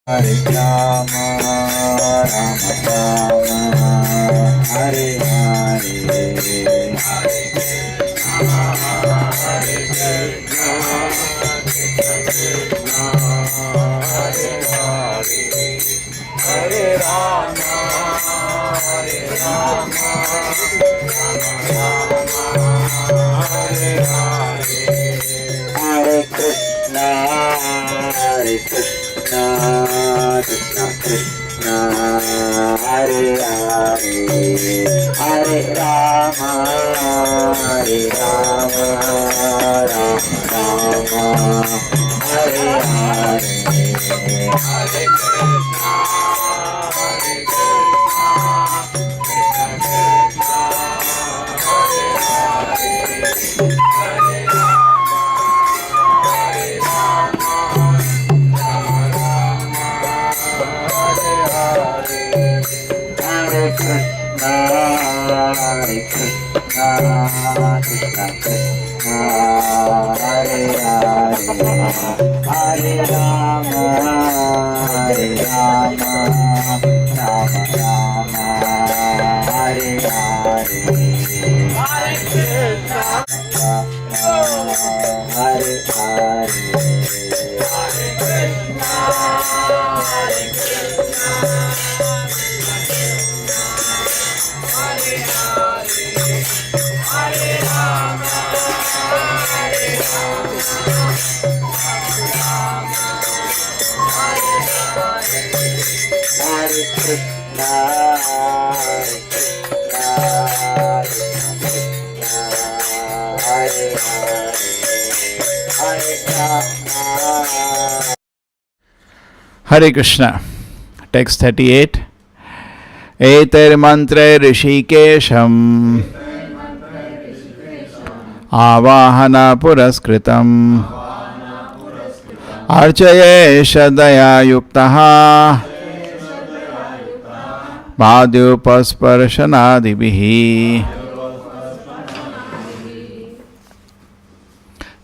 Hare Rama, Rama Rama, Hare Hare, Hare Krishna, Hare Krishna, Krishna Krishna, Hare Hare, Hare Rama, Hare Rama, Rama Rama, Hare Hare, Hare Krishna, Hare Krishna, Krishna Krishna, Hare Hare, Hare Rama, Hare Rama, Rama Rama, Hare Hare, Hare Krishna, Hare Krishna, Krishna Krishna, Hare Hare, Hare Rama, Hare Rama, Hare Krishna, Hare Krishna, Krishna Krishna, Hare Hare, Hare Rama, Hare Rama, Rama Rama, Hare Hare, Hare Krishna, Hare Hare, Hare Krishna, Hare Krishna, Hare Hare, Hare Rama, Hare Rama, Hare Hare, Hare Krishna, Hare Krishna, Krishna Krishna, Hare Hare, Hare Rama. Hare Krishna. Text 38. Eter mantre rishikesham avahana puraskritam archayesha daya yuktaha padyupasparshanadibihi.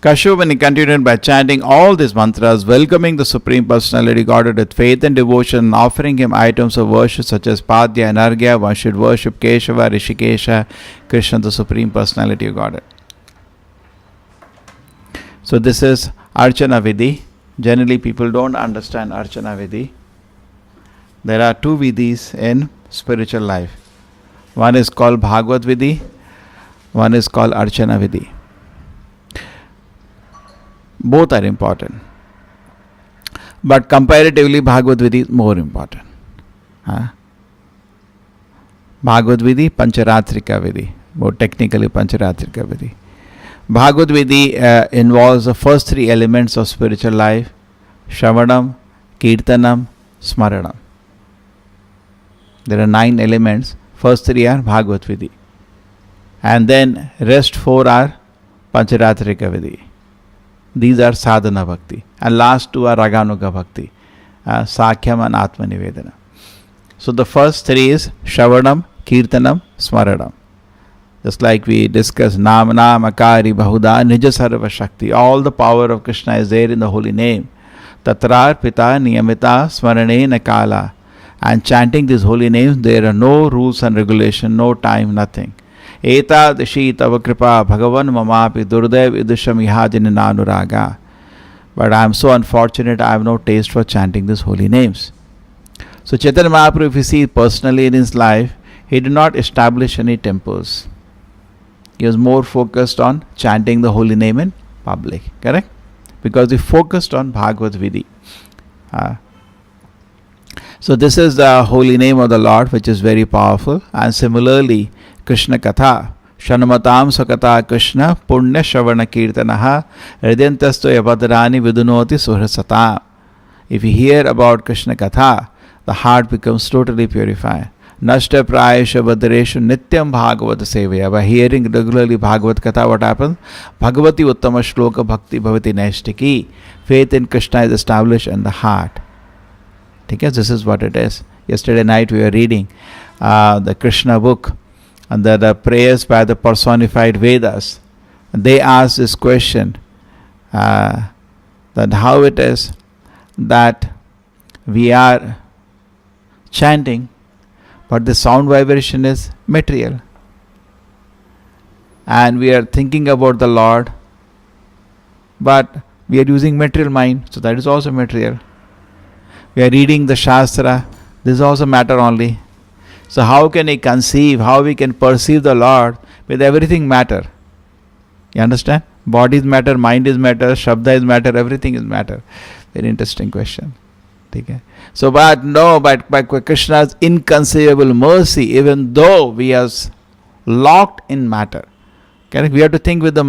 Kashubani continued by chanting all these mantras, welcoming the Supreme Personality Godhead with faith and devotion, and offering him items of worship such as Padya and Arghya. One should worship Keshava, Rishikesha, Krishna, the Supreme Personality of Godhead. So this is Archana Vidhi. Generally people don't understand Archana Vidhi. There are two Vidhis in spiritual life. One is called Bhagavad Vidhi, one is called Archana Vidhi. Both are important, but comparatively Bhagavad Vidhi is more important. Bhagavad Vidhi, Pancharatrika Vidhi, more technically Pancharatrika Vidhi. Bhagavad Vidhi involves the first three elements of spiritual life: Shravanam, Kirtanam, Smaranam. There are 9 elements. First three are Bhagavad Vidhi, and then rest 4 are Pancharatrika Vidhi. These are sadhana bhakti, and last 2 are raganuga bhakti, sakhyam and atma nivedana. So the first 3 is shravanam, kirtanam, smaranam. Just like we discussed, namana makari bahuda nija sarva shakti. All the power of Krishna is there in the holy name. Tatrar pita niyamita smarane nakala. And chanting these holy names, there are no rules and regulations, no time, nothing. Eta dishi tava kripa bhagavan mamapi durdev idisham ihajini nanuraga. But I am so unfortunate, I have no taste for chanting these holy names. So Chaitanya Mahaprabhu, if you see personally in his life, he did not establish any temples. He was more focused on chanting the holy name in public, correct? Because he focused on Bhagavad Vidhi. So this is the holy name of the Lord, which is very powerful. And similarly, Krishna Katha, Shanamatam Sakata Krishna, Punya Shavana Kirtanaha, Hridyantasto Yapadarani Vidunoti Surasata. If you hear about Krishna Katha, the heart becomes totally purified. Nashta Prayesha Bhadreshu Nityam Bhagavata Sevaya. By hearing regularly Bhagavad Katha, what happens? Bhagavati Uttama Shloka Bhakti Bhavati Naishtiki. Faith in Krishna is established in the heart. Okay, this is what it is. Yesterday night we were reading the Krishna book, and the prayers by the personified Vedas. They asked this question, that how it is that we are chanting, but the sound vibration is material. And we are thinking about the Lord, but we are using material mind, so that is also material. We are reading the Shastra, this is also matter only. So how can we conceive, how we can perceive the Lord with everything matter? You understand? Body is matter, mind is matter, Shabda is matter, everything is matter. Very interesting question. Okay. So but by Krishna's inconceivable mercy, even though we are locked in matter, correct? We have to think with the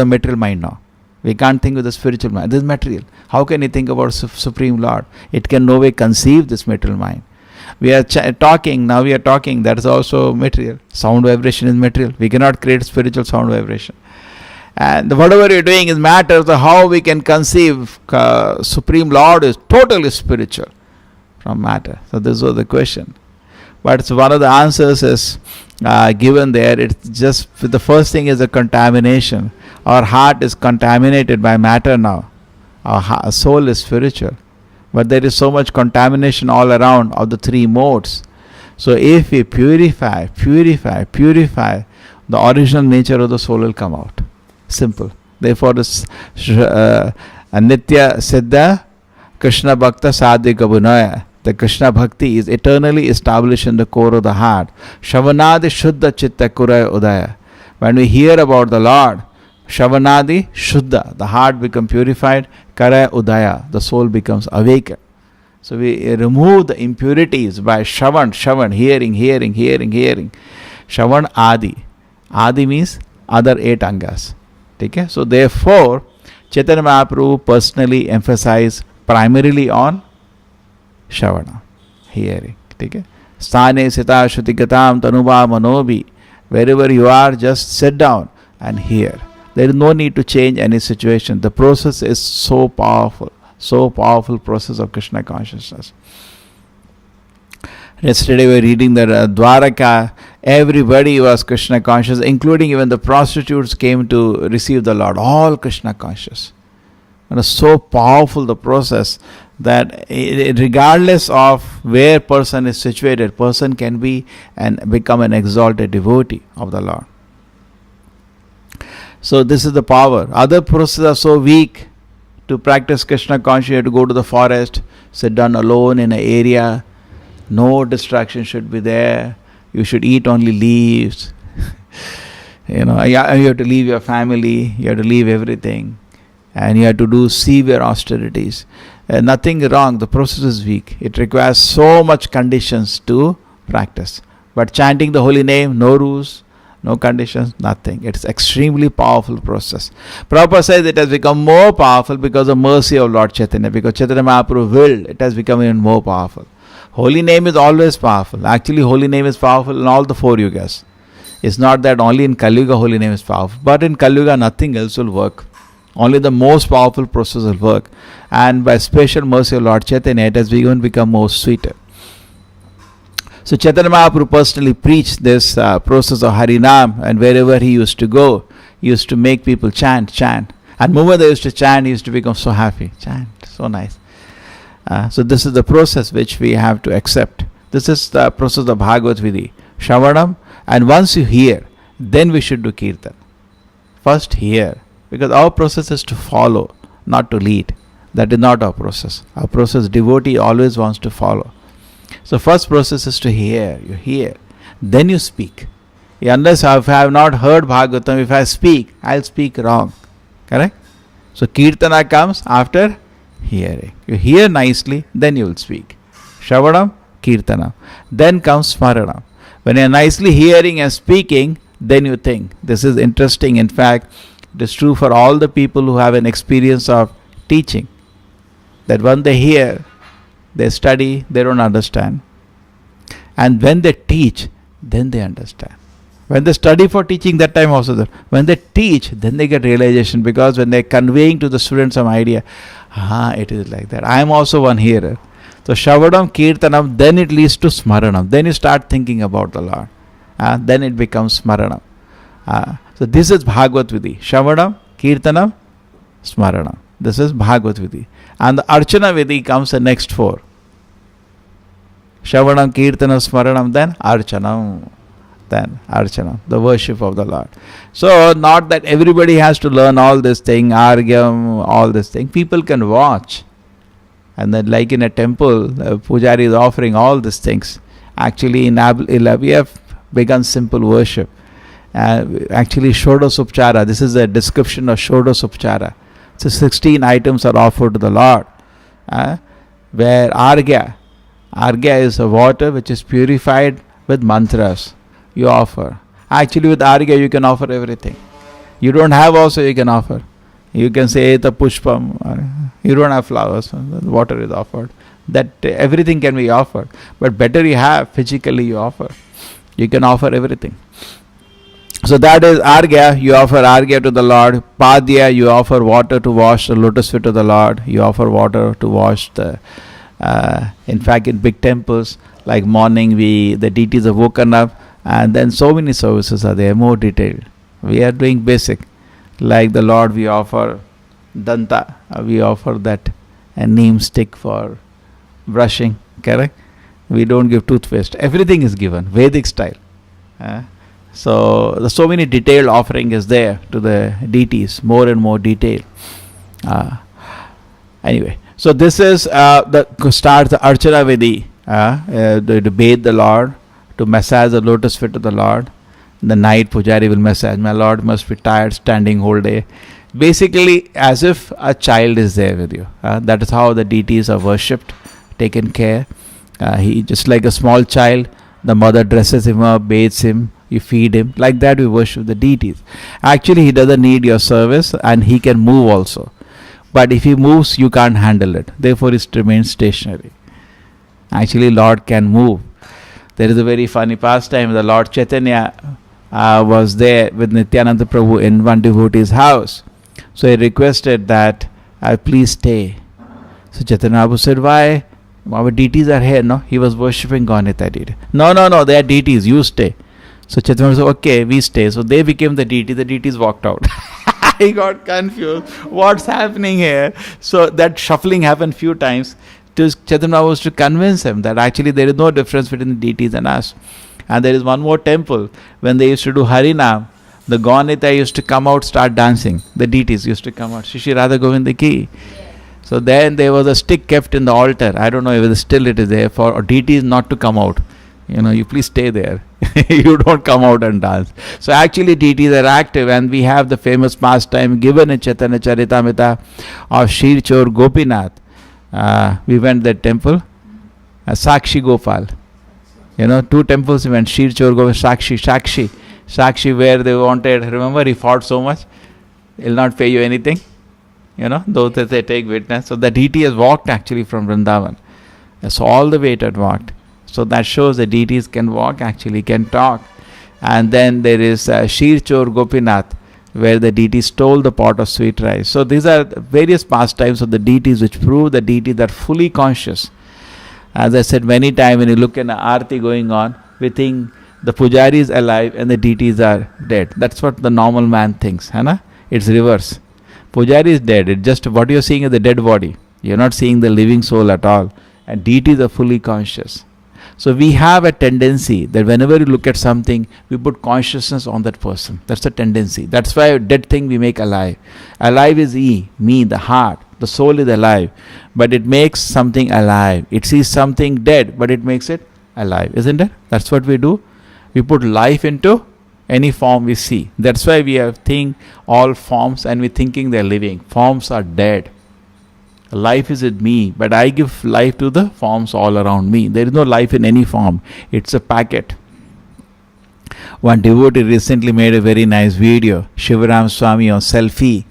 material mind now. We can't think with the spiritual mind. This is material. How can you think about Supreme Lord? It can no way conceive this material mind. We are talking, that is also material. Sound vibration is material. We cannot create spiritual sound vibration. And whatever you're doing is matter. So how we can conceive Supreme Lord is totally spiritual from matter. So this was the question. But one of the answers is given there. It's just the first thing is a contamination. Our heart is contaminated by matter now. Our soul is spiritual. But there is so much contamination all around of the three modes. So if we purify, the original nature of the soul will come out. Simple. Therefore, this Nitya Siddha Krishna Bhakta Sadhika Bunaya. The Krishna Bhakti is eternally established in the core of the heart. Shavanadi Shuddha Chitta Kuraya Udaya. When we hear about the Lord, Shavanadi Shuddha, the heart becomes purified. Karaya Udaya, the soul becomes awakened. So we remove the impurities by Shavan, hearing. Shavan Adi. Adi means other 8 angas. Okay? So therefore, Chaitanya Mahaprabhu personally emphasized primarily on Shavana, hearing. Okay? Sthane Sita Shrutigatam Tanuba Manobi. Wherever you are, just sit down and hear. There is no need to change any situation. The process is so powerful process of Krishna consciousness. Yesterday we were reading that Dwaraka, everybody was Krishna conscious, including even the prostitutes came to receive the Lord, all Krishna conscious. It was so powerful the process that regardless of where person is situated, person can be and become an exalted devotee of the Lord. So this is the power. Other processes are so weak. To practice Krishna consciousness, you have to go to the forest, sit down alone in an area. No distraction should be there. You should eat only leaves. You have to leave your family. You have to leave everything. And you have to do severe austerities. Nothing wrong. The process is weak. It requires so much conditions to practice. But chanting the holy name, no rules, no conditions, nothing. It's extremely powerful process. Prabhupada says it has become more powerful because of mercy of Lord Chaitanya. Because Chaitanya Mahaprabhu willed, it has become even more powerful. Holy name is always powerful. Actually, holy name is powerful in all the 4 yugas. It's not that only in Kali Yuga holy name is powerful. But in Kali Yuga nothing else will work. Only the most powerful process will work. And by special mercy of Lord Chaitanya, it has even become more sweeter. So Chaitanya Mahaprabhu personally preached this process of Harinam, and wherever he used to go, he used to make people chant. And the moment they used to chant, he used to become so happy. Chant, so nice. So this is the process which we have to accept. This is the process of Bhagavad Vidhi. Shravanam, and once you hear, then we should do Kirtan. First hear, because our process is to follow, not to lead. That is not our process. Our process, devotee always wants to follow. So first process is to hear. You hear. Then you speak. Unless if I have not heard Bhagavatam, if I speak, I'll speak wrong. Correct? So Kirtana comes after hearing. You hear nicely, then you will speak. Shravanam, Kirtanam. Then comes Smaranam. When you are nicely hearing and speaking, then you think. This is interesting. In fact, it is true for all the people who have an experience of teaching. That when they hear, they study, they don't understand. And when they teach, then they understand. When they study for teaching, that time also there. When they teach, then they get realization, because when they're conveying to the students some idea, it is like that. I am also one hearer. So Shravanam, Kirtanam, then it leads to Smaranam. Then you start thinking about the Lord. Then it becomes Smaranam. So this is Bhagavad Vidhi. Shravanam, Kirtanam, Smaranam. This is Bhagavad Vidhi. And the Archana Vidhi comes the next 4. Shravanam, Kirtanam, Smaranam, then Archanam. Then Archanam, the worship of the Lord. So, not that everybody has to learn all this thing, Argyam, all this thing. People can watch. And then, like in a temple, the Pujari is offering all these things. Actually, in we have begun simple worship. Actually, Shodasupchara, this is a description of Shodasupchara. So, 16 items are offered to the Lord. Where Argya is a water which is purified with mantras. You offer. Actually, with Argya, you can offer everything. You don't have also, you can offer. You can say Eta Pushpam. You don't have flowers. The water is offered. That everything can be offered. But better you have, physically you offer. You can offer everything. So that is Argya. You offer Argya to the Lord. Padya, you offer water to wash the lotus feet to the Lord. You offer water to wash the... in fact, in big temples, like morning, the deities are woken up. And then so many services are there, more detailed. We are doing basic. Like the Lord, we offer Danta. We offer that a neem stick for brushing. Correct? We don't give toothpaste. Everything is given, Vedic style. So many detailed offering is there to the deities, more and more detail. Anyway, so this is starts the Archana Vidhi, to bathe the Lord, to massage the lotus feet of the Lord. The night Pujari will massage. My Lord must be tired standing whole day. Basically, as if a child is there with you. That is how the deities are worshipped, taken care. He just like a small child. The mother dresses him up, bathes him, you feed him. Like that we worship the deities. Actually, he doesn't need your service and he can move also. But if he moves, you can't handle it. Therefore, it remains stationary. Actually, Lord can move. There is a very funny pastime. The Lord Chaitanya was there with Nityananda Prabhu in one devotee's house. So he requested that, please stay. So Chaitanya Prabhu said, why? Our deities are here, no? He was worshipping Gaunita deity. No, they are deities, you stay. So Chaitanya said, okay, we stay. So they became the deity, the deities walked out. He got confused. What's happening here? So that shuffling happened few times. Chaitanya was to convince him that actually there is no difference between the deities and us. And there is one more temple. When they used to do Harinam, the Gaunita used to come out, start dancing. The deities used to come out. Shri Radha Govinda Ki. So then there was a stick kept in the altar. I don't know if still it is there for deities not to come out. You please stay there. You don't come out and dance. So actually deities are active, and we have the famous pastime given in Chaitanya Charitamrita of Shirchor Gopinath. We went that temple, Sakshi Gopal. 2 temples we went, Shirchor Gopal, Sakshi, where they wanted, remember he fought so much, he'll not pay you anything. Those that they take witness. So the deity has walked actually from Vrindavan. So all the way it had walked. So that shows the deities can walk, actually can talk. And then there is Shirchor Gopinath, where the deity stole the pot of sweet rice. So these are various pastimes of the deities which prove the deities are fully conscious. As I said many times, when you look at an arti going on, we think the pujari is alive and the deities are dead. That's what the normal man thinks. It's reverse. Pujari is dead. It's just what you're seeing is the dead body. You're not seeing the living soul at all. And deities are fully conscious. So we have a tendency that whenever you look at something, we put consciousness on that person. That's a tendency. That's why a dead thing we make alive. Alive is me, the heart. The soul is alive. But it makes something alive. It sees something dead, but it makes it alive. Isn't it? That's what we do. We put life into any form we see. That's why we have think all forms and we're thinking they're living. Forms are dead. Life is in me, but I give life to the forms all around me. There is no life in any form. It's a packet. One devotee recently made a very nice video, Shivaram Swami, on selfie.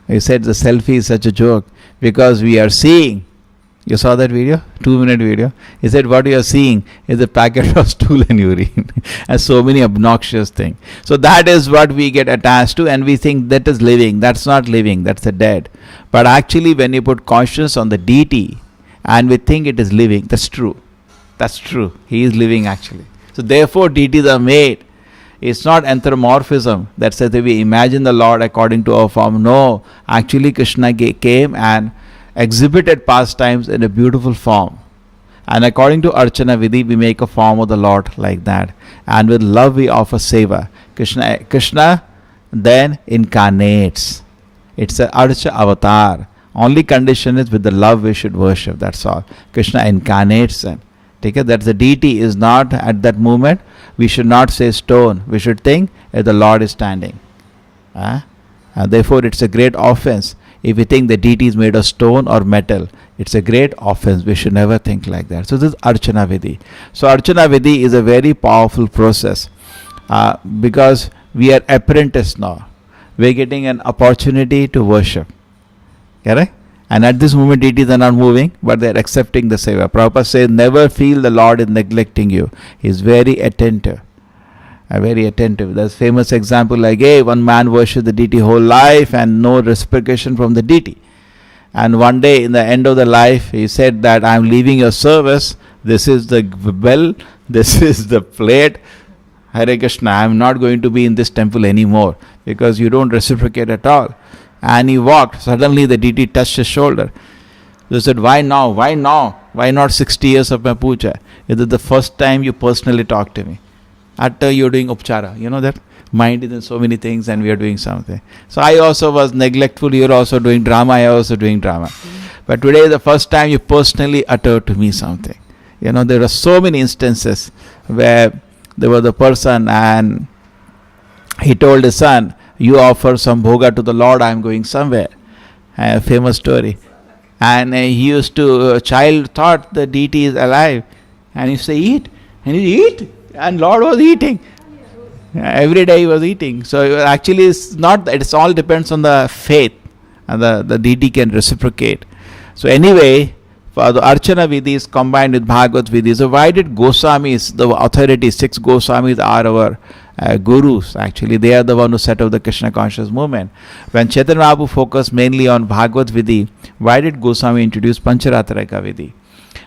He said the selfie is such a joke because we are seeing. You saw that video? 2-minute video. He said what you are seeing is a packet of stool and urine and so many obnoxious things. So that is what we get attached to and we think that is living. That's not living. That's the dead. But actually when you put conscience on the deity and we think it is living, that's true. That's true. He is living actually. So therefore deities are made. It's not anthropomorphism that says that we imagine the Lord according to our form. No, actually Krishna came and exhibited pastimes in a beautiful form. And according to Archana Vidhi, we make a form of the Lord like that. And with love we offer seva. Krishna then incarnates. It's a Archa avatar. Only condition is with the love we should worship. That's all. Krishna incarnates then. Take it that the deity is not at that moment. We should not say stone. We should think that the Lord is standing. And therefore, it's a great offense if we think the deity is made of stone or metal. It's a great offense. We should never think like that. So this is Archana Vidhi. So Archana Vidhi is a very powerful process because we are apprentice now. We are getting an opportunity to worship. Correct? And at this moment deities are not moving, but they are accepting the seva. Prabhupada says, never feel the Lord is neglecting you. He is very attentive. Very attentive. There's famous example like, hey, one man worshipped the deity whole life and no reciprocation from the deity. And one day in the end of the life, he said that I'm leaving your service. This is the bell. This is the plate. Hare Krishna, I'm not going to be in this temple anymore because you don't reciprocate at all. And he walked. Suddenly the deity touched his shoulder. They said, why now? Why now? Why not 60 years of my puja? It is the first time you personally talk to me. After you're doing upchara. You know that? Mind is in so many things and we are doing something. So I also was neglectful. You're also doing drama. I also doing drama. But today is the first time you personally uttered to me something. You know, there are so many instances where there was a person and he told his son, you offer some bhoga to the Lord, I am going somewhere. A famous story. And he used to, a child thought the deity is alive. And he say, eat. And he eat. And Lord was eating. Every day he was eating. So actually it's not, it all depends on the faith. And the deity can reciprocate. So anyway, for the Archana Vidhi is combined with Bhagavad Vidhi. So why did Goswamis, the authorities, 6 Goswamis are our gurus actually. They are the one who set up the Krishna conscious movement. When Chaitanya Mahaprabhu focused mainly on Bhagavad Vidhi, why did Goswami introduce Pancharatrika Vidhi?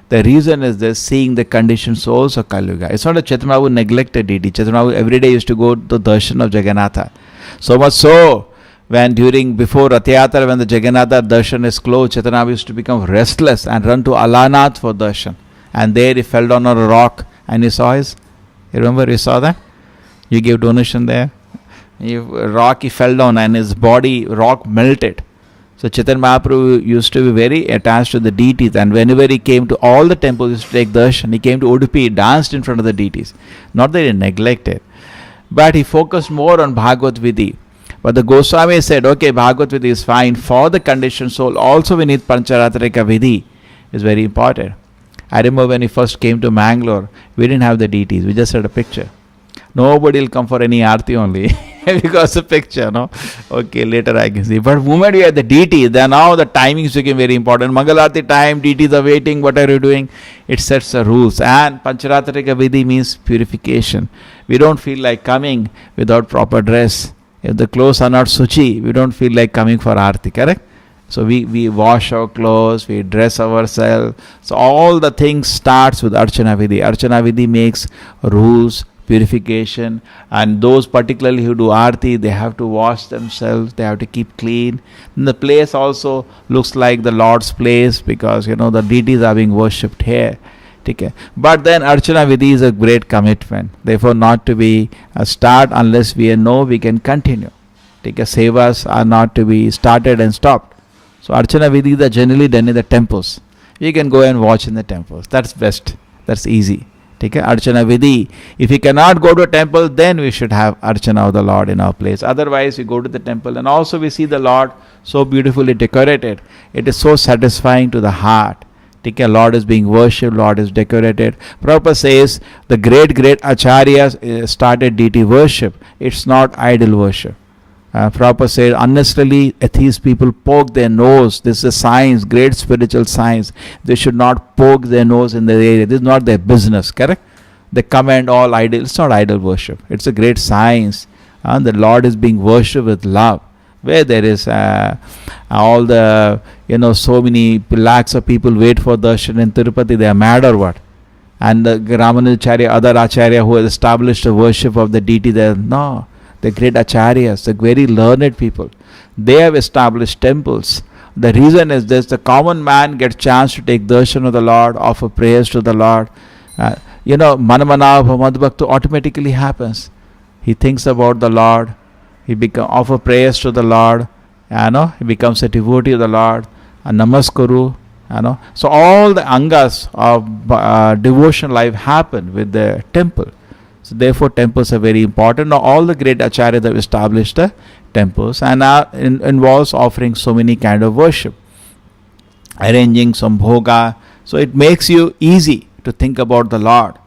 The reason is this, seeing the conditioned souls of Kali Yuga. It's not that Chaitanya Mahaprabhu neglected deity. Chaitanya Mahaprabhu every day used to go to the darshan of Jagannatha. So much so, before Rath Yatra, when the Jagannatha darshan is closed, Chaitanya Mahaprabhu used to become restless and run to Alanath for darshan. And there he fell down on a rock and he saw his, you remember you saw that? You gave donation there. He fell down and his rock melted. So Chaitanya Mahaprabhu used to be very attached to the deities, and whenever he came to all the temples, he used to take darshan. He came to Udupi, he danced in front of the deities. Not that he neglected, but he focused more on Bhagavad Vidhi. But the Goswami said, okay, Bhagavad Vidhi is fine. For the conditioned soul, also we need Pancharatrika Vidhi. It's very important. I remember when he first came to Mangalore, we didn't have the deities. We just had a picture. Nobody will come for any arti only because of picture, no? Okay, later I can see. But the moment we have the deity, then now the timings became very important. Mangalarti time, deities are waiting, what are you doing? It sets the rules. And Pancharatrika Vidhi means purification. We don't feel like coming without proper dress. If the clothes are not suchi, we don't feel like coming for arti, correct? So we wash our clothes, we dress ourselves. So all the things starts with Archana Vidhi. Archana Vidhi makes rules, purification, and those particularly who do arti, they have to wash themselves, they have to keep clean. And the place also looks like the Lord's place because the deities are being worshipped here. Okay. But then Archana Vidhi is a great commitment, therefore not to be a start unless we know we can continue. Sevas are not to be started and stopped. So Archana Vidhi are generally done in the temples. You can go and watch in the temples. That's best. That's easy. Archana Vidhi. If we cannot go to a temple, then we should have Archana of the Lord in our place. Otherwise, we go to the temple and also we see the Lord so beautifully decorated. It is so satisfying to the heart. Lord is being worshipped, Lord is decorated. Prabhupada says the great acharyas started deity worship. It's not idol worship. Prabhupada said unnecessarily atheist people poke their nose. This is a science, great spiritual science. They should not poke their nose in the area. This is not their business, correct? They commend all idol. It's not idol worship. It's a great science. The Lord is being worshipped with love. Where there is all the, so many lakhs of people wait for darshan in Tirupati, they are mad or what? and the Ramanujacharya, other Acharya who has established the worship of the deity there. No, the great Acharyas, the very learned people, they have established temples. The reason is this: the common man gets chance to take darshan of the Lord, offer prayers to the Lord. Manamana Madhbhakta automatically happens. He thinks about the Lord, he offer prayers to the Lord, he becomes a devotee of the Lord, a namaskaru. So all the angas of devotion life happen with the temple. So therefore temples are very important. Now all the great acharyas have established the temples, and involves offering so many kind of worship, arranging some bhoga. So it makes you easy to think about the Lord,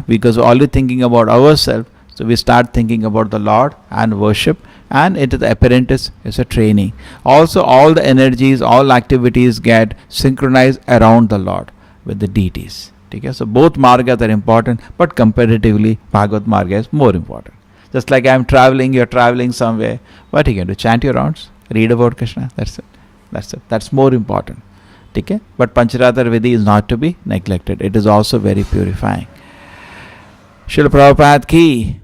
because we're only thinking about ourselves. So we start thinking about the Lord and worship, and it is the apprentice is a training. Also all the energies, all activities get synchronized around the Lord with the deities. Okay? So both margas are important, but comparatively Bhagavad Marga is more important. Just like I am traveling, you are traveling somewhere, what are you going to chant your rounds, read about Krishna? That's it. That's more important. Okay? But Pancharatra Vidhi is not to be neglected. It is also very purifying. Srila Prabhupada ki